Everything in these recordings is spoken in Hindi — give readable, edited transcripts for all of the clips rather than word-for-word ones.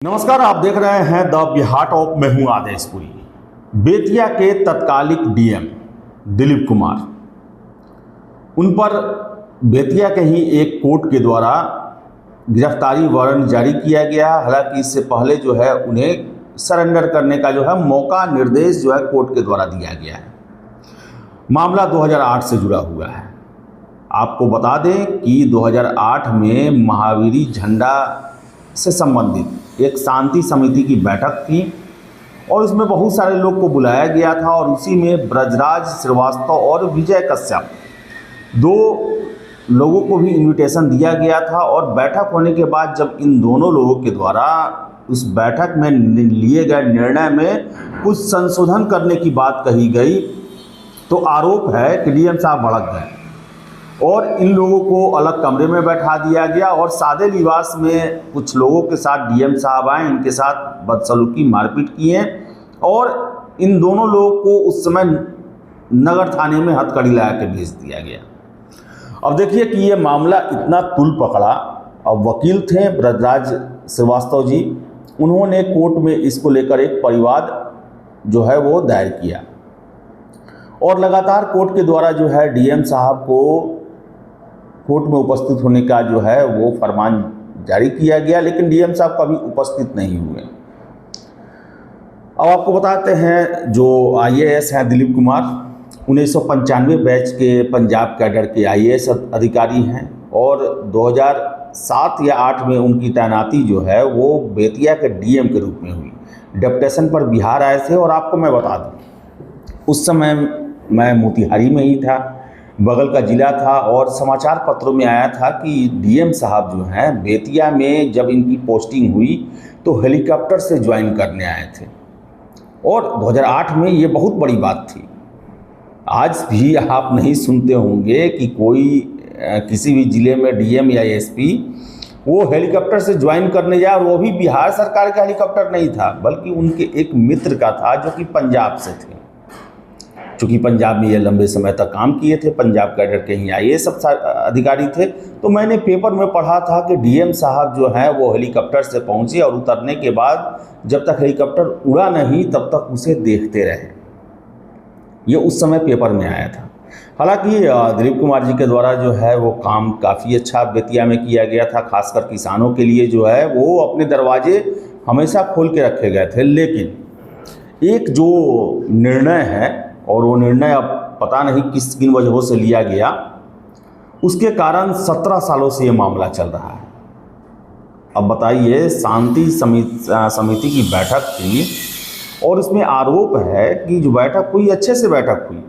नमस्कार, आप देख रहे हैं द बिहार टॉप। मैं हूं आदेशपुरी। बेतिया के तत्कालिक डीएम दिलीप कुमार, उन पर बेतिया के ही एक कोर्ट के द्वारा गिरफ्तारी वारंट जारी किया गया। हालांकि इससे पहले जो है उन्हें सरेंडर करने का जो है मौका निर्देश जो है कोर्ट के द्वारा दिया गया है। मामला 2008 से जुड़ा हुआ है। आपको बता दें कि 2008 में महावीरी झंडा से संबंधित एक शांति समिति की बैठक थी और उसमें बहुत सारे लोग को बुलाया गया था और उसी में ब्रजराज श्रीवास्तव और विजय कश्यप, दो लोगों को भी इनविटेशन दिया गया था। और बैठक होने के बाद जब इन दोनों लोगों के द्वारा उस बैठक में लिए गए निर्णय में कुछ संशोधन करने की बात कही गई तो आरोप है कि डीएम साहब भड़क गए और इन लोगों को अलग कमरे में बैठा दिया गया और सादे लिबास में कुछ लोगों के साथ डीएम साहब आए, इनके साथ बदसलूकी मारपीट किए और इन दोनों लोगों को उस समय नगर थाने में हथकड़ी लगा के भेज दिया गया। अब देखिए कि ये मामला इतना तुल पकड़ा। अब वकील थे ब्रजराज श्रीवास्तव जी, उन्होंने कोर्ट में इसको लेकर एक परिवाद जो है वो दायर किया और लगातार कोर्ट के द्वारा जो है डीएम साहब को कोर्ट में उपस्थित होने का जो है वो फरमान जारी किया गया, लेकिन डीएम साहब कभी उपस्थित नहीं हुए। अब आपको बताते हैं जो आईएएस हैं दिलीप कुमार, 1995 बैच के पंजाब कैडर के आईएएस अधिकारी हैं और 2007 या 8 में उनकी तैनाती जो है वो बेतिया के डीएम के रूप में हुई। डेपुटेशन पर बिहार आए थे और आपको मैं बता दूं उस समय मैं मोतिहारी में ही था, बगल का ज़िला था और समाचार पत्रों में आया था कि डीएम साहब जो हैं बेतिया में जब इनकी पोस्टिंग हुई तो हेलीकॉप्टर से ज्वाइन करने आए थे और 2008 में ये बहुत बड़ी बात थी। आज भी आप नहीं सुनते होंगे कि कोई किसी भी ज़िले में डीएम या एसपी वो हेलीकॉप्टर से ज्वाइन करने जाए और वो भी बिहार सरकार का हेलीकॉप्टर नहीं था बल्कि उनके एक मित्र का था जो कि पंजाब से थे। चूँकि पंजाब में ये लंबे समय तक काम किए थे, पंजाब कैडर के ही आईएएस अधिकारी थे, तो मैंने पेपर में पढ़ा था कि डीएम साहब जो हैं वो हेलीकॉप्टर से पहुंचे और उतरने के बाद जब तक हेलीकॉप्टर उड़ा नहीं तब तक उसे देखते रहे। ये उस समय पेपर में आया था। हालांकि दिलीप कुमार जी के द्वारा जो है वो काम काफ़ी अच्छा बेतिया में किया गया था, खासकर किसानों के लिए जो है वो अपने दरवाजे हमेशा खोल के रखे गए थे। लेकिन एक जो निर्णय है और वो निर्णय अब पता नहीं किन वजहों से लिया गया, उसके कारण 17 सालों से ये मामला चल रहा है। अब बताइए, शांति समिति की बैठक थी और उसमें आरोप है कि जो बैठक हुई अच्छे से बैठक हुई,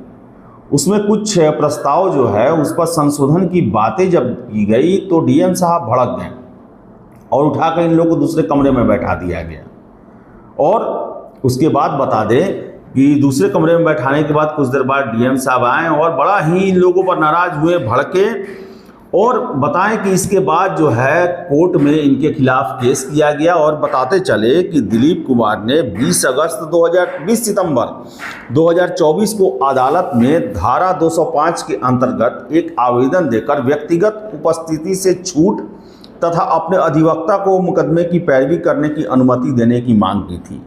उसमें कुछ प्रस्ताव जो है उस पर संशोधन की बातें जब की गई तो डीएम साहब भड़क गए और उठाकर इन लोगों को दूसरे कमरे में बैठा दिया गया। और उसके बाद बता दें कि दूसरे कमरे में बैठाने के बाद कुछ देर बाद डीएम साहब आए और बड़ा ही इन लोगों पर नाराज हुए, भड़के और बताएं कि इसके बाद जो है कोर्ट में इनके खिलाफ केस किया गया। और बताते चले कि दिलीप कुमार ने 20 सितंबर 2024 को अदालत में धारा 205 के अंतर्गत एक आवेदन देकर व्यक्तिगत उपस्थिति से छूट तथा अपने अधिवक्ता को मुकदमे की पैरवी करने की अनुमति देने की मांग की थी।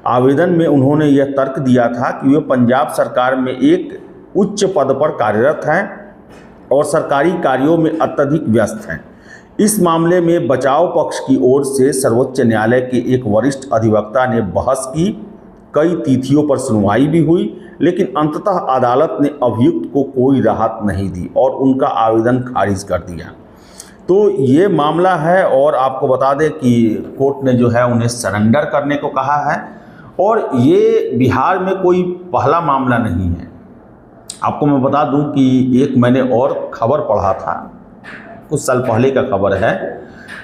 आवेदन में उन्होंने यह तर्क दिया था कि वे पंजाब सरकार में एक उच्च पद पर कार्यरत हैं और सरकारी कार्यों में अत्यधिक व्यस्त हैं। इस मामले में बचाव पक्ष की ओर से सर्वोच्च न्यायालय के एक वरिष्ठ अधिवक्ता ने बहस की, कई तिथियों पर सुनवाई भी हुई, लेकिन अंततः अदालत ने अभियुक्त को कोई राहत नहीं दी और उनका आवेदन खारिज कर दिया। तो ये मामला है और आपको बता दें कि कोर्ट ने जो है उन्हें सरेंडर करने को कहा है और ये बिहार में कोई पहला मामला नहीं है। आपको मैं बता दूं कि एक मैंने और खबर पढ़ा था, कुछ साल पहले का खबर है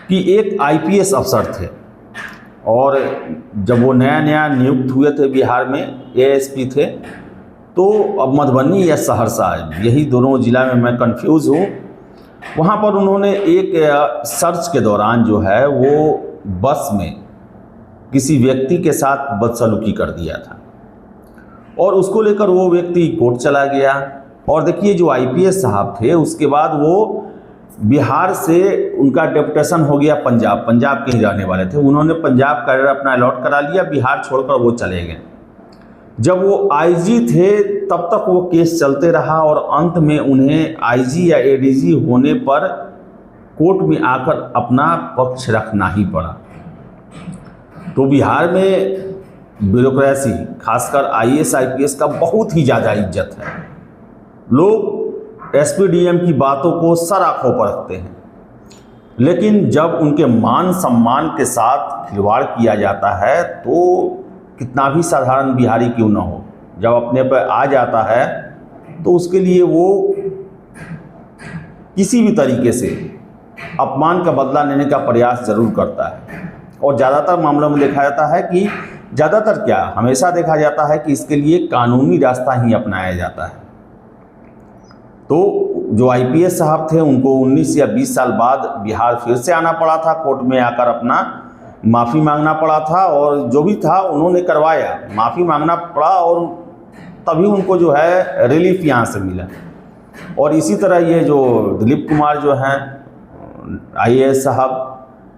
कि एक आईपीएस अफसर थे और जब वो नया नियुक्त हुए थे बिहार में, एएसपी थे, तो अब मधुबनी या सहरसा, यही दोनों ज़िला में मैं कंफ्यूज हूँ, वहाँ पर उन्होंने एक सर्च के दौरान जो है वो बस में किसी व्यक्ति के साथ बदसलूकी कर दिया था और उसको लेकर वो व्यक्ति कोर्ट चला गया। और देखिए जो आईपीएस साहब थे उसके बाद वो बिहार से उनका डेपुटेशन हो गया पंजाब, पंजाब के ही रहने वाले थे, उन्होंने पंजाब कैडर अपना अलॉट करा लिया, बिहार छोड़कर वो चले गए। जब वो आईजी थे तब तक वो केस चलते रहा और अंत में उन्हें आईजी या एडीजी होने पर कोर्ट में आकर अपना पक्ष रखना ही पड़ा। तो बिहार में ब्यूरोक्रेसी, खासकर आईएएस आईपीएस का बहुत ही ज़्यादा इज्जत है। लोग एसपी डीएम की बातों को सर आंखों पर रखते हैं, लेकिन जब उनके मान सम्मान के साथ खिलवाड़ किया जाता है तो कितना भी साधारण बिहारी क्यों ना हो, जब अपने पर आ जाता है तो उसके लिए वो किसी भी तरीके से अपमान का बदला लेने का प्रयास जरूर करता है। और ज़्यादातर मामलों में देखा जाता है कि ज़्यादातर क्या, हमेशा देखा जाता है कि इसके लिए कानूनी रास्ता ही अपनाया जाता है। तो जो आईपीएस साहब थे उनको 19 या 20 साल बाद बिहार फिर से आना पड़ा था, कोर्ट में आकर अपना माफ़ी मांगना पड़ा था, और जो भी था उन्होंने करवाया, माफ़ी मांगना पड़ा और तभी उनको जो है रिलीफ यहाँ से मिला। और इसी तरह ये जो दिलीप कुमार जो हैं आईएएस साहब,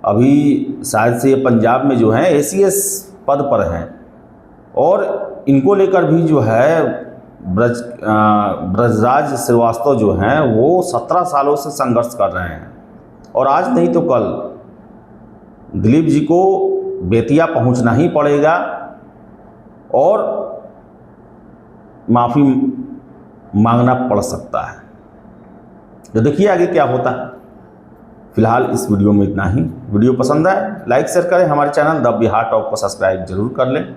अभी शायद से ये पंजाब में जो हैं एसीएस पद पर हैं, और इनको लेकर भी जो है ब्रजराज श्रीवास्तव जो हैं वो 17 सालों से संघर्ष कर रहे हैं, और आज नहीं तो कल दिलीप जी को बेतिया पहुंचना ही पड़ेगा और माफ़ी मांगना पड़ सकता है। तो देखिए आगे क्या होता है। फिलहाल इस वीडियो में इतना ही। वीडियो पसंद आए लाइक शेयर करें, हमारे चैनल द बिहार टॉक को सब्सक्राइब जरूर कर लें।